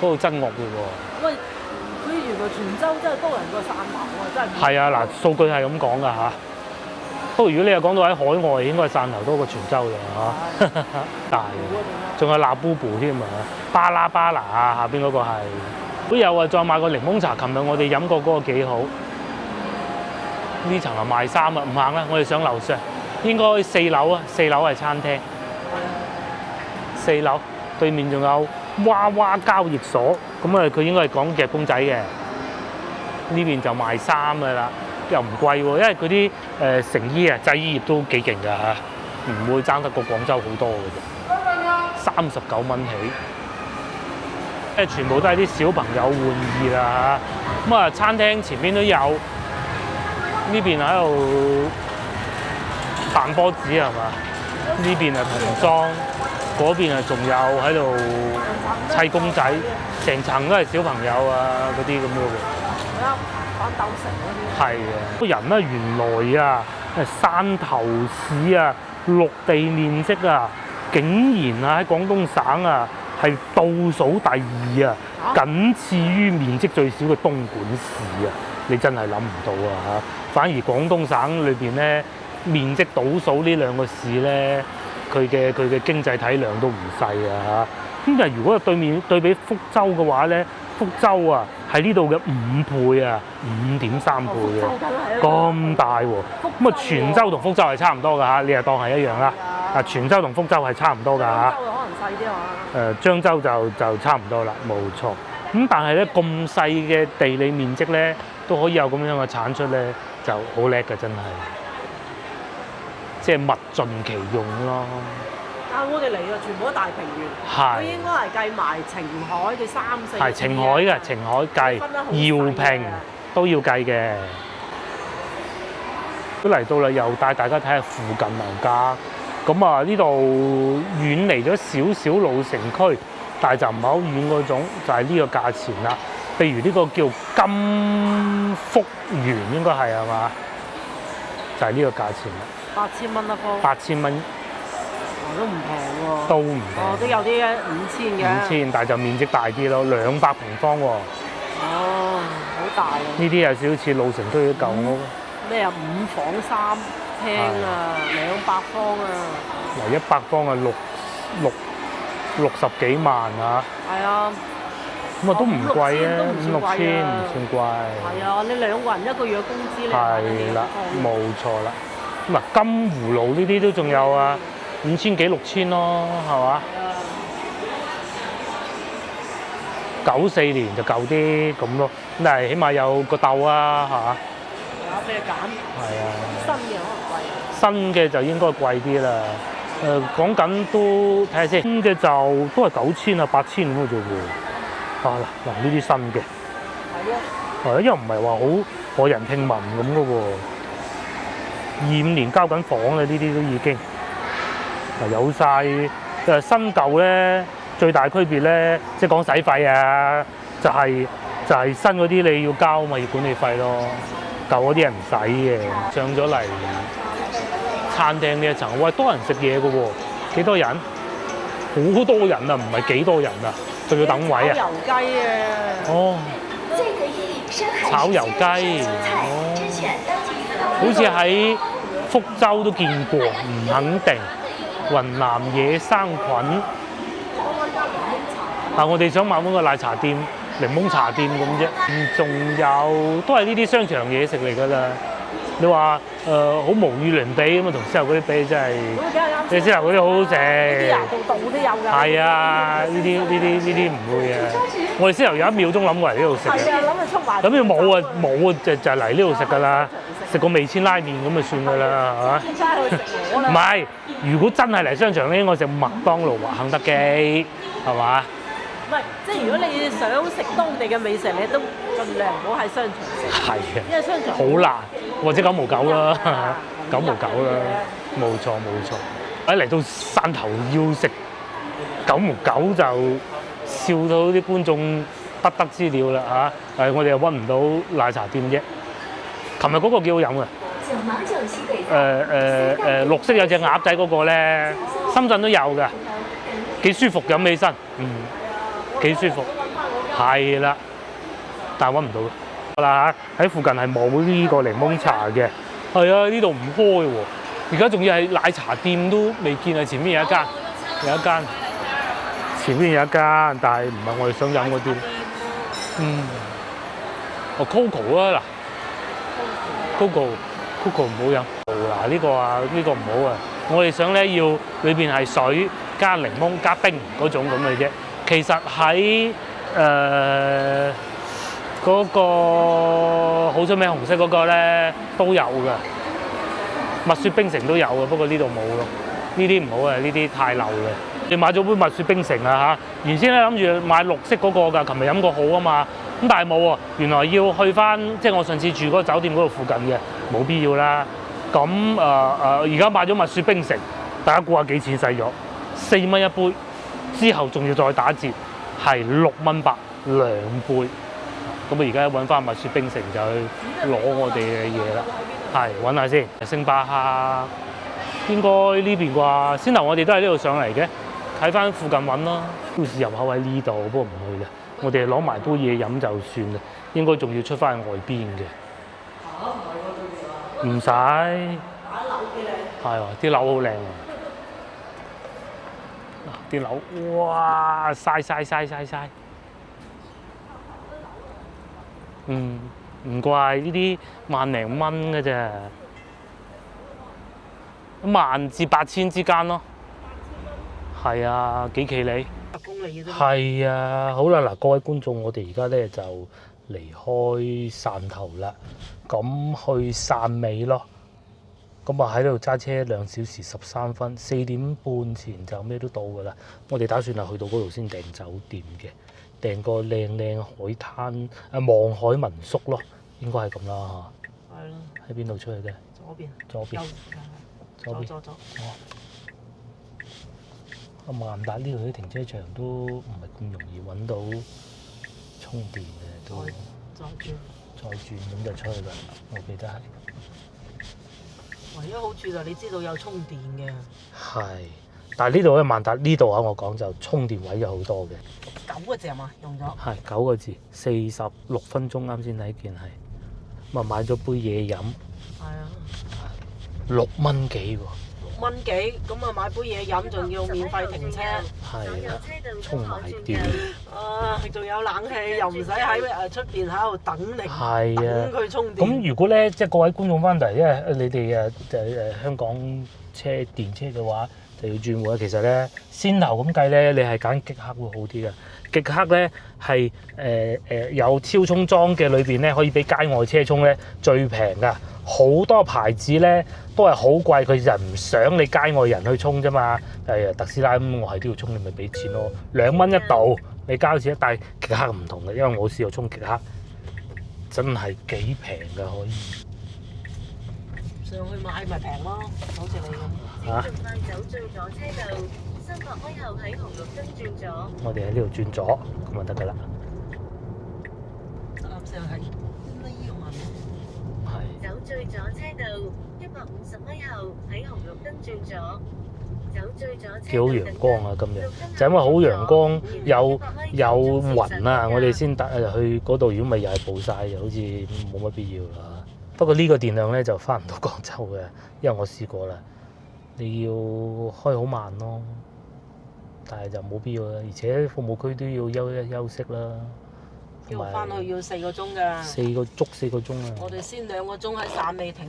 S1: 嗰度真惡劣喎。
S2: 喂，佢原來泉州真係多人過汕頭喎，真係。
S1: 係啊，嗱，數據係咁講㗎嚇。不過如果你又講到喺海外，應該係汕頭多過泉州嘅嚇。大嘅，仲有納布布添啊，巴拉啊，下邊嗰個係都有啊。再買個檸檬茶，琴日我哋飲過嗰個幾好。呢層係賣衫啊，唔行啦，我哋上樓上，應該4樓啊，4樓係餐廳。4樓對面仲有娃娃交易所，咁啊佢應該係講夾公仔嘅。呢邊就賣衫㗎啦，又唔貴喎，因為嗰啲成衣啊、製衣業都幾勁㗎嚇，唔會爭得過廣州好多嘅啫。39蚊起，全部都係啲小朋友玩意啦嚇。咁啊，餐廳前邊都有，呢邊喺度彈波子係嘛？呢邊係童裝。嗰邊啊，仲有喺度砌公仔，成層都係小朋友啊嗰啲咁嘅喎。
S2: 係啊，反斗城嗰啲。係啊，
S1: 個人咧原來啊，汕頭市啊，陸地面積啊，竟然啊喺廣東省啊係倒數第2啊，僅次於面積最少嘅東莞市啊！你真係諗唔到啊嚇！反而廣東省裏邊咧，面積倒數呢2個市咧。佢嘅經濟體量都唔細啊嚇！咁但係如果對比福州嘅話咧，福州啊係呢度嘅5倍啊，5.3倍嘅，咁大喎！咁啊，泉州同福州係差唔多㗎嚇，你又當係一樣啦。啊，泉州同福州係差唔多㗎嚇。
S2: 漳州可能細啲啊。
S1: 漳州就差唔多啦，冇錯。咁但係咧咁細嘅地理面積咧，都可以有咁樣嘅產出咧，就好叻㗎，真係。即係物盡其用咯。
S2: 但係我哋嚟嘅全部都大平原，佢應該係計埋澄海嘅3、4。係
S1: 澄海嘅，澄海計，饒平都要計嘅。都嚟到啦，又帶大家睇下附近樓價。咁啊，呢度遠離咗少少老城區，但係就唔係好遠嗰種，就係呢個價錢啦。譬如呢個叫金福園，應該係嘛？就係呢個價錢啦。
S2: 8000蚊一方。8000蚊，都唔平喎。都唔平。哦，都有啲5000嘅。5000，但係就面積大啲咯，200平方喎。哦，好大啊！呢啲有少少似老城區啲舊屋。咩啊？5房3廳啊，200方啊。嗱，100方啊，60幾萬啊。係啊。咁啊都唔貴啊，5、6千唔算貴。係啊，你2個人1個月嘅工資咧。係啦，冇錯啦。咁啊，金葫蘆呢啲都仲有啊，5000幾6000咯，係嘛？94年就舊啲咁咯，咁但係起碼有個竇啊，係嘛？有俾你揀。係啊。新嘅可能貴。新嘅就應該貴啲啦。講緊都睇下先，新嘅就都係9000啊8000咁嘅啫喎。啊嗱呢啲新嘅。係啊。係啊，因為唔係話好駭人聽聞咁嘅喎。25年交緊房啦，呢啲都已經有晒新舊咧，最大區別咧，即係講使費啊，就係新嗰啲你要交物業管理費咯，舊嗰啲係唔使嘅。上咗嚟餐廳呢一層，喂，多人食嘢嘅喎，幾多人？好多人啊，唔係幾多人啊，仲要等位啊！炒油雞啊！哦，炒油雞，哦，好似喺福州都見過，唔肯定。雲南野生菌，但我哋想買嗰個奶茶店、檸檬茶店咁啫。仲有都係呢啲商場嘢食嚟㗎啦。你話好無與倫比咁啊，同西樓嗰啲比真係，你西樓嗰啲好好食。啲度都有㗎。係啊，呢啲唔會啊。我哋西樓有1秒鐘諗過嚟呢度食嘅。係啊，諗住出埋。咁要冇啊，就嚟呢度食㗎啦。食個味千拉麵咁就算㗎啦，係嘛？唔係，如果真係嚟商場咧，應該食麥當勞或肯德基，係嘛？唔係，即係如果你想食當地嘅美食，你都盡量唔好喺商場食。係嘅。因為商場好難。
S1: 或者9毛9啦，9毛9啦，冇錯冇錯。一嚟到汕頭要食9毛9就笑到啲觀眾不得之了啦嚇！我哋又揾唔到奶茶店啫。琴日嗰個幾好飲啊！綠色有隻鴨仔嗰個咧，深圳都有㗎，幾舒服飲起身，幾舒服，係啦，但係揾唔到。好啦嚇，喺附近係冇呢個檸檬茶嘅，係啊，呢度唔開喎，而家仲要係奶茶店都未見啊，前面有一間，前面有一間，但係唔係我哋想飲嗰啲。Coco 啊嗱 ，Coco 唔好飲。嗱呢個唔好啊！我哋想咧要裏邊係水加檸檬加冰嗰種咁嘅啫。其實喺嗰個好出名紅色嗰個咧都有㗎，蜜雪冰城都有嘅，不過呢度冇咯。呢啲唔好啊，呢啲太流嘅。你買咗杯蜜雪冰城啊嚇！原先咧諗住買綠色嗰個㗎，琴日飲過好啊嘛。咁但係冇喎，原來要去翻即係我上次住嗰個酒店嗰度附近嘅，冇必要啦。咁而家買咗蜜雪冰城，大家估下幾錢使咗？4蚊一杯，之後仲要再打折，係6蚊8兩杯。咁我而家揾翻蜜雪冰城就去攞我哋嘅嘢啦。係揾下先，星巴克應該呢邊啩？先頭我哋都喺呢度上嚟嘅，睇翻附近揾啦。超市入口喺呢度，不過唔去啦。我哋攞埋杯嘢飲就算啦，應該仲要出翻去外邊嘅。唔使，係喎，啲樓好靚啊！啲樓，哇，曬，唔怪呢啲萬零蚊嘅啫，1萬至8000之間咯。係啊，幾企理？係啊，好啦，嗱，各位觀眾，我哋而家咧就離開汕頭啦，咁去汕尾咯。咁啊喺度揸車2小時13分，4點半前就咩都到㗎啦。我哋打算係去到嗰度先訂酒店嘅，訂個靚海灘望海民宿咯，應該係咁啦嚇。係咯。喺邊度出去嘅？左邊。左。萬達呢度啲停車場都唔係咁容易揾到充電嘅，都再轉咁就出去啦。我記得係。
S2: 唯一好處就係你知道有充電嘅。係，
S1: 但係呢度咧萬達呢度啊，我講就充電位有好多嘅。
S2: 9個字係嘛？用咗。係
S1: 9個字，46分鐘啱先睇見係。咁啊買咗杯嘢飲。係啊。6蚊幾喎。
S2: 6蚊幾，咁啊買杯嘢飲，仲要免費停車。
S1: 係啊，充埋電。
S2: 仲有冷氣，又唔使喺出邊喺度等你，等佢充電。
S1: 咁如果咧，即係各位觀眾翻嚟，因為你哋香港電車嘅話，就要轉換。其實咧，先頭咁計咧，你係揀極客會好啲嘅。極客咧係有超充裝嘅裏邊咧，可以俾街外車充咧最平㗎。好多牌子咧都係好貴，佢就唔想你街外人去充啫嘛。特斯拉咁，我係都要充，你咪俾錢咯，2蚊一度，你交錢。但係極客唔同嘅，因為我試過充極客，真係幾平㗎可以。
S2: 上去買咪平咯，好似你咁。
S1: 嚇！
S2: 走最左車道，300米後喺紅綠燈轉左。
S1: 我哋喺呢度轉左，咁就得㗎啦。
S2: 啱先係呢個問題。係。走最左車道，150米後喺紅綠燈轉左。走最左車道。幾好陽光啊！今日就因為好陽光，有雲啊，我哋先去嗰度。如果咪又係暴曬，又好似冇乜必要啦。不過呢個電量咧就翻唔到廣州嘅，因為我試過啦。你要開好慢咯，但係就冇必要啦。而且服務區都要休息啦。要翻去要4個鐘㗎。
S1: 4個鐘啊！
S2: 我哋先2個鐘喺汕尾停，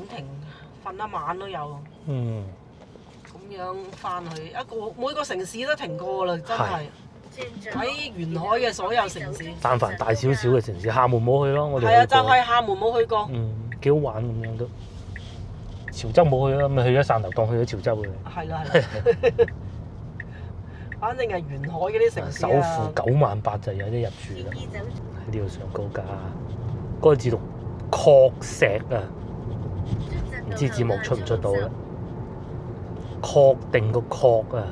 S2: 瞓一晚都有。咁樣翻去每個城市都停過啦，真係。喺沿海嘅所有城市。
S1: 但凡大少少嘅城市，廈門冇去咯，我哋。
S2: 係啊，就係廈門冇去過。
S1: 幾好玩咁樣都。潮州冇去啦，咪去咗汕頭當去咗潮州嘅。係啦。
S2: 反正係沿海嗰啲城市
S1: 首付98000就有得入住啦。喺呢度上高架，嗰個字讀確石啊，唔知字幕出唔出到咧？確定個確啊！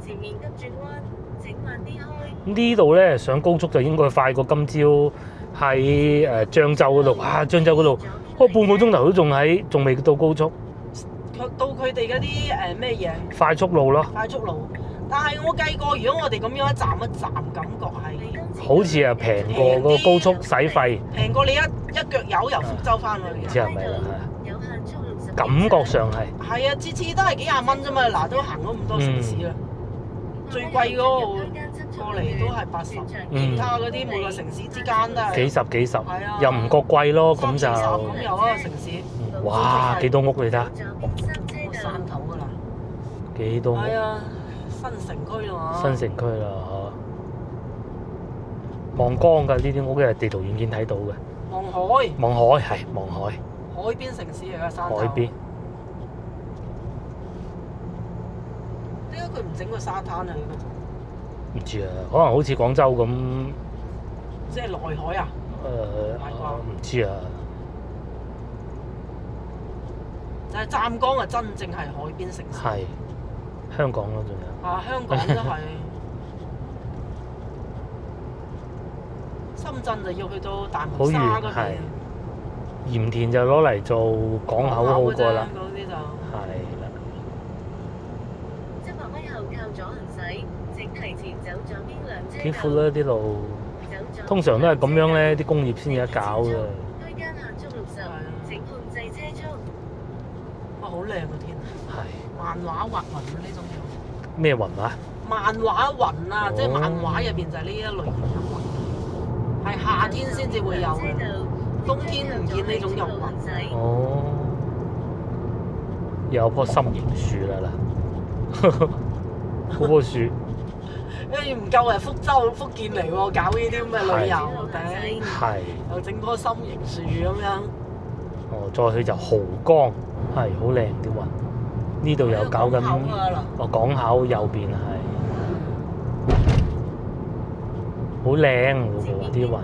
S3: 前面急轉彎，請慢啲開。
S1: 呢度咧上高速就應該快過今朝喺漳州嗰度。哇！漳州嗰度開半個鐘頭都仲未到高速。
S2: 到佢哋嗰啲咩嘢？
S1: 快速路咯。
S2: 快速路，但係我計過，如果我哋咁樣一站一站，感覺係
S1: 好似係平過個高速使費。
S2: 平過你一腳油由福州翻去。
S1: 唔知係咪啦？感覺上係。
S2: 係啊，次都係幾廿蚊啫嘛，嗱都行咗咁多城市啦。最貴嗰個過嚟都係80，其他嗰啲每個城市之間都係
S1: 幾十，又唔覺貴咯，咁就。
S2: 咁有一個城市。
S1: 哇！幾多屋你睇下？
S2: 山頭㗎啦。
S1: 幾多屋？
S2: 係啊，新城區啦嘛。
S1: 新城區啦嚇。望江㗎呢啲屋嘅地圖軟件睇到嘅。
S2: 望海。
S1: 望海係望海。
S2: 海邊城市嚟㗎山頭。
S1: 海邊。
S2: 點解佢唔整個沙灘啊？
S1: 唔知啊，可能好似廣州咁。
S2: 即係內海啊？
S1: 唔知啊。
S2: 就係湛江啊，真正係海邊城市。
S1: 係。香港咯，仲有。
S2: 啊，香港都係。深圳就要去到大門沙嗰邊。
S1: 鹽田就攞嚟做港口好過啦。
S2: 嗰啲就。
S1: 係啦。
S3: 700米後靠左行駛，請提前走左邊兩車道。
S1: 幾闊啦啲路，通常都係咁樣咧，啲工業先有得搞㗎。
S3: 區間限速60，請控制車速。
S2: 哇！好靚個天。係。漫畫畫雲啊！呢種叫。
S1: 咩雲啊？
S2: 漫畫雲啊，即係漫畫入邊就係呢一類型嘅雲，係夏天先至會有嘅，冬天唔見呢種有雲。
S1: 哦。有棵心形樹啦嗱，嗰棵樹。
S2: 因為唔夠福建嚟喎，搞呢啲咁嘅旅遊頂。
S1: 係。
S2: 又整棵心形樹咁樣。
S1: 哦，再去就濠江，係好靚啲雲。呢度有搞緊，港口右邊係好靚喎啲雲，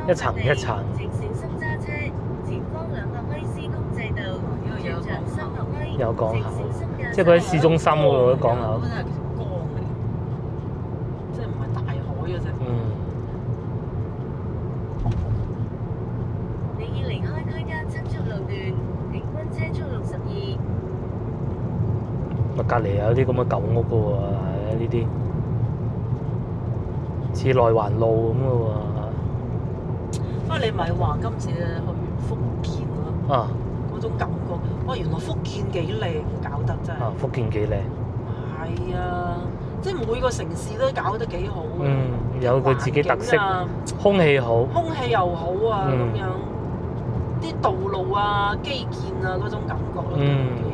S1: 一層一層。有港口，即係佢喺市中心嗰度啲港口。
S2: 嗰啲係江嚟，即係唔係大海嘅啫。
S3: 你已離開區間7速路段，平均車速62。
S1: 隔離有啲咁嘅舊屋嘅喎，係呢啲似內環路咁嘅喎。
S2: 不過你咪話今次去福建咯，
S1: 啊，
S2: 嗰種感覺，哇！原來福建幾靚，搞得真係。
S1: 啊，福建幾靚。
S2: 係啊，即係每個城市都搞得幾好。
S1: 有佢自己特色，空氣好。
S2: 空氣又好啊，咁樣啲道路啊、基建啊嗰種感覺都幾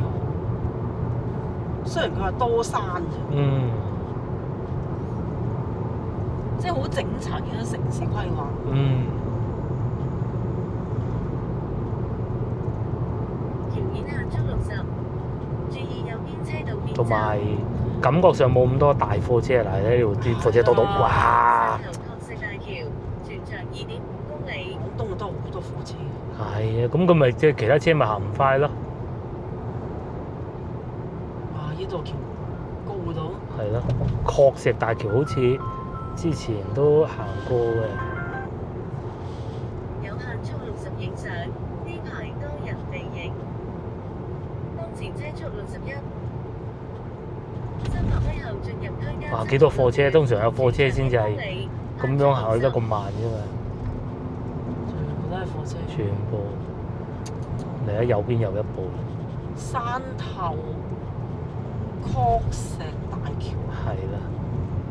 S2: 好。雖然佢話多山啫，即係好整齊嘅城市規劃。
S3: 橋面限速60，注意右邊車道變
S1: 同埋感覺上冇咁多大貨車嗱，呢度啲貨車多到哇！
S3: 石頭角石大橋，全長2.5公里。
S2: 廣東都好多貨車。
S1: 係啊，咁佢咪即係其他車咪行唔快咯？
S2: 哇！呢座橋高到。
S1: 係咯，確石大橋好似之前都行過嘅。
S3: 有限速60影相，呢排多人被影。當前車速61。300米後進入區間。
S1: 哇！幾多貨車？通常有貨車先至係咁樣行得咁慢啫嘛。
S2: 全部都係貨車。
S1: 全部。嚟喺右邊又一部。
S2: 山頭確石大橋。
S1: 係啦。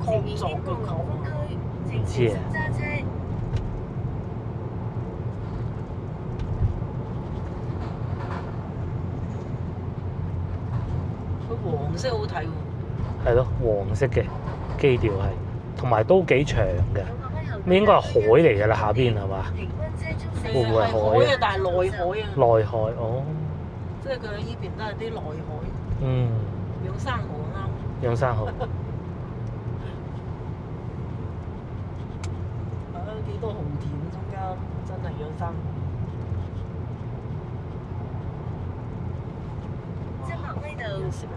S2: 確鑿嘅確。
S1: 唔知啊。
S2: 佢黃色好睇喎。
S1: 係咯，黃色嘅基調係，同埋都幾長嘅。咩應該係海嚟㗎啦，下邊係嘛？會唔會係海啊？
S2: 但係內海啊。
S1: 內海哦。
S2: 即係佢喺呢邊都係啲內海。養生蠔啱。
S1: 養生蠔。
S2: 幾多紅田中間，真係養生。
S3: 700米度，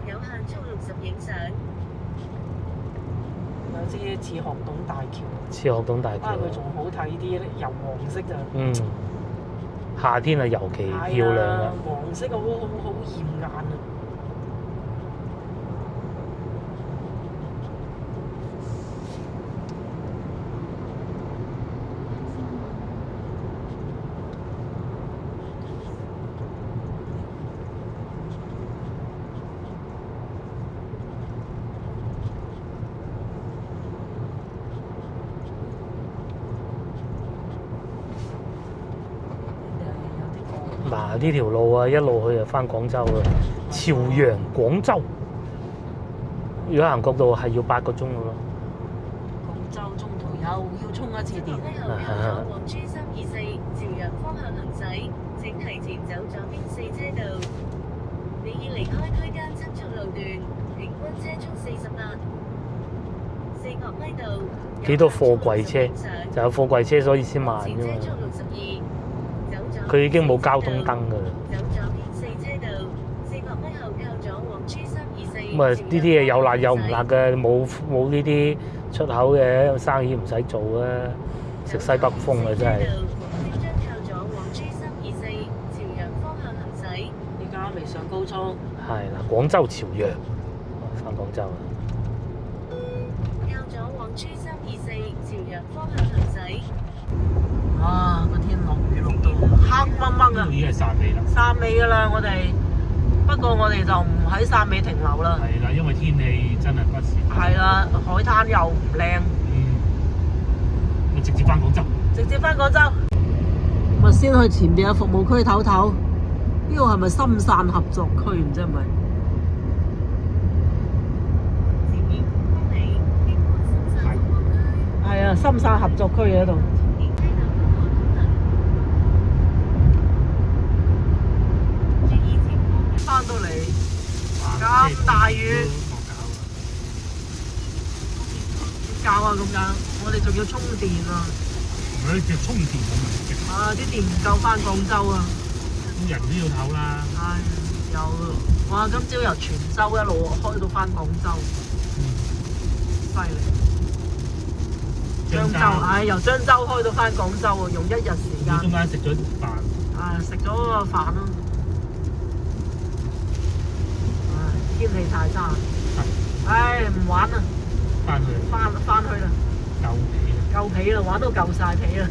S3: 有限速60影相。
S2: 有啲似學董大橋。
S1: 似學董大橋。
S2: 不過佢仲好睇啲，油黃色就。
S1: 嗯。夏天啊，尤其漂亮啊！
S2: 黃色好豔眼啊！
S1: 嗱，呢條路啊，一路去就翻廣州啦，朝陽廣州。如果行國道係要8個鐘嘅咯。
S2: 廣州中途要充一次電。
S3: 往珠324朝陽方向行駛，請提前走左邊4車道。你已離開區間測速路段，平均車速48。4角米道。
S1: 幾多貨櫃車？就有貨櫃車，所以先慢啫嘛。佢已經冇交通燈㗎啦。咁啊，呢啲嘢有辣有唔辣嘅，冇呢啲出口嘅生意唔使做啊！食西北風啊，真係。
S2: 依家未上高速。
S1: 係啦，廣州朝陽，翻廣州啊！
S3: 較左往珠324朝陽方向行駛。
S2: 哇！個天落雨落到黑掹掹啊！
S1: 已經係汕尾啦。
S2: 汕尾㗎啦，我哋。不過我哋就唔喺汕尾停留啦。
S1: 係啦，因為天氣真係不善。
S2: 係啦，海灘又唔靚。
S1: 我直接翻廣州。
S2: 直接翻廣州。咪先去前邊嘅服務區唞唞。呢個係咪深汕合作區？唔知係咪？係啊，深汕合作區喺度。翻到嚟咁大雨，點搞啊？咁樣，我哋仲要充電啊！
S1: 佢叫充電咁
S2: 啊！啲電唔夠翻廣州啊！
S1: 咁人都要唞啦。
S2: 唉，哇！今朝由泉州一路開到翻廣州，犀利！漳州，由漳州開到翻廣州啊，用1日時間。
S1: 中間食咗飯。
S2: 食咗個飯咯。天氣太差，唉唔玩啦，翻去啦，夠皮啦，玩到夠晒皮啦。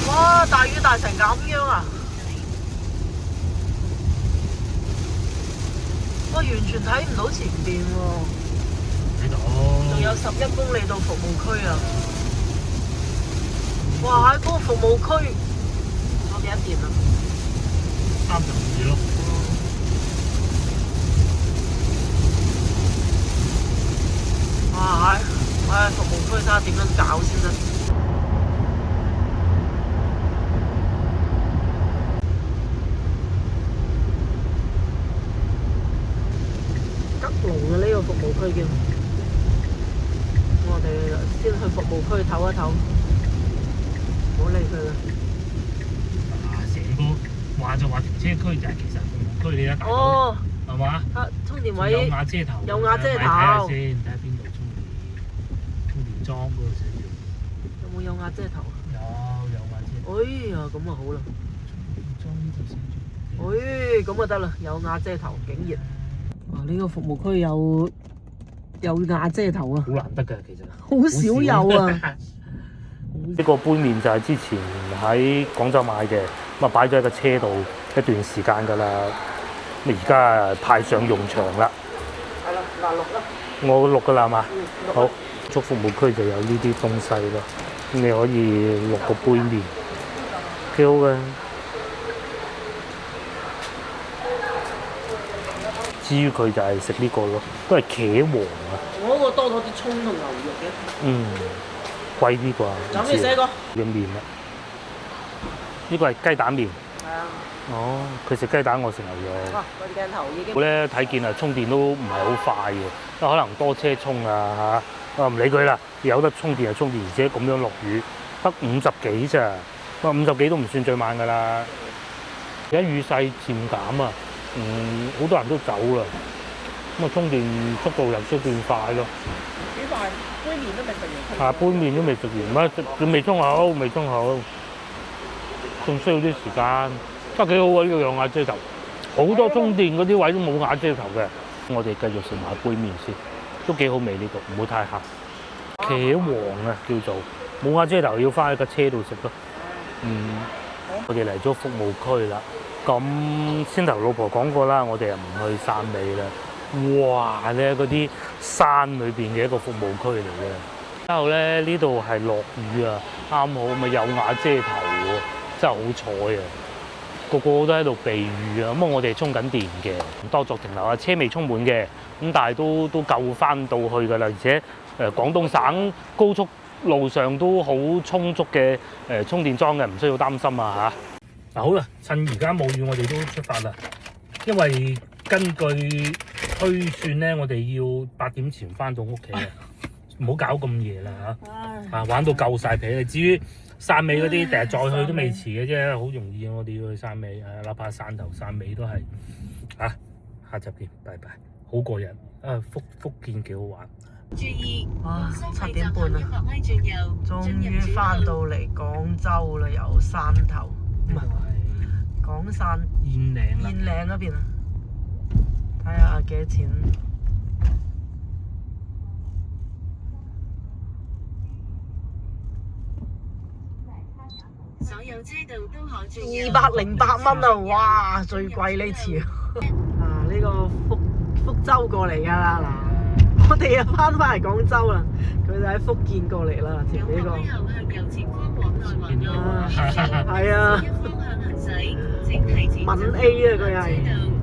S2: 哇！大雨大成咁樣啊！我完全睇唔到前邊喎。仲有11公里到服務區啊！哇！喺嗰個服務區，我幾多電啊？32咯。哇！服務區睇下點樣搞先得。吉隆嘅呢個服務區叫。我哋先去服務區唞一唞，唔好理佢啦。
S1: 成個話就話停車區就係其實服務區嚟啦，大
S2: 佬，
S1: 係嘛？
S2: 充電位
S1: 有瓦遮頭，
S2: 有瓦遮頭。睇
S1: 下先，睇下邊度充電樁嗰度寫住。
S2: 有瓦遮頭？
S1: 有瓦遮頭。
S2: 哎呀，咁啊好啦。
S1: 充電樁呢度寫住。
S2: 咁啊得啦，有瓦遮頭，竟然。呢個服務區有瓦遮頭啊！
S1: 好難得㗎，其實
S2: 好少有啊！
S1: 呢個杯麵就係之前喺廣州買嘅，咁啊擺咗喺個車度一段時間㗎啦。咁而家派上用場啦。
S2: 係啦，嗱錄啦。
S1: 我錄㗎啦嘛。好，足服務區就有呢啲東西咯。咁你可以錄個杯麵，幾好嘅。至於佢就係食呢個咯，都係茄皇啊。
S2: 我嗰個多咗啲葱同牛肉嘅。
S1: 貴啲啩。
S2: 有咩寫過？
S1: 嘅麵啦，呢個係雞蛋麵。
S2: 係啊。
S1: 哦，佢食雞蛋，我食牛肉。
S2: 哇！個鏡頭已經
S1: 我咧睇見啊，充電都唔係好快嘅，因為可能多車充啊嚇。唔理佢啦，有得充電就充電，而且咁樣落雨，得50幾咋。50幾都唔算最慢㗎啦。而家雨勢漸減啊，好多人都走啦。咁啊，充電速度又變快咯。
S2: 幾快？杯麵都未食完。
S1: 杯麵都未食完，仲未沖好，未沖好，仲需要啲時間。真係幾好啊！呢個有瓦遮頭，好多充電嗰啲位都冇瓦遮頭嘅。我哋繼續食埋杯麵先，都幾好味呢度，唔好太黑。茄皇啊，叫做冇瓦遮頭，要翻喺架車度食咯。我哋嚟咗服務區啦。咁先頭老婆講過啦，我哋又唔去汕尾啦。哇！咧嗰啲山裏邊嘅一個服務區嚟嘅。之後咧呢度係落雨啊，啱好咪有瓦遮頭喎，真係好彩啊！個個都喺度避雨啊，咁我哋充緊電嘅，多作停留啊，車未充滿嘅，咁但係都夠翻到去㗎啦，而且廣東省高速路上都好充足嘅充電樁嘅，唔需要擔心啊嚇。嗱好啦，趁而家冇雨，我哋都出發啦，因為根據推算咧，我哋要8點前翻到屋企啊，唔好搞咁夜啦嚇，玩到夠晒皮。至於汕尾嗰啲，第日再去都未遲嘅啫，好容易。我哋要去汕尾，哪怕汕頭、汕尾都係下集見，拜拜，好過癮。福建幾好玩。
S3: 注意，
S2: 7點半啦，終於翻到嚟廣州啦，由汕頭，唔係廣汕
S1: 燕嶺啦，
S2: 燕嶺嗰邊啊，睇下幾多錢。
S3: 所有車道都可轉
S2: 208蚊啊！哇，最貴呢次啊！呢個福州過嚟㗎啦嗱，我哋又翻嚟廣州啦，佢哋喺福建過嚟啦，條呢個。係啊，閩 A 啊佢係。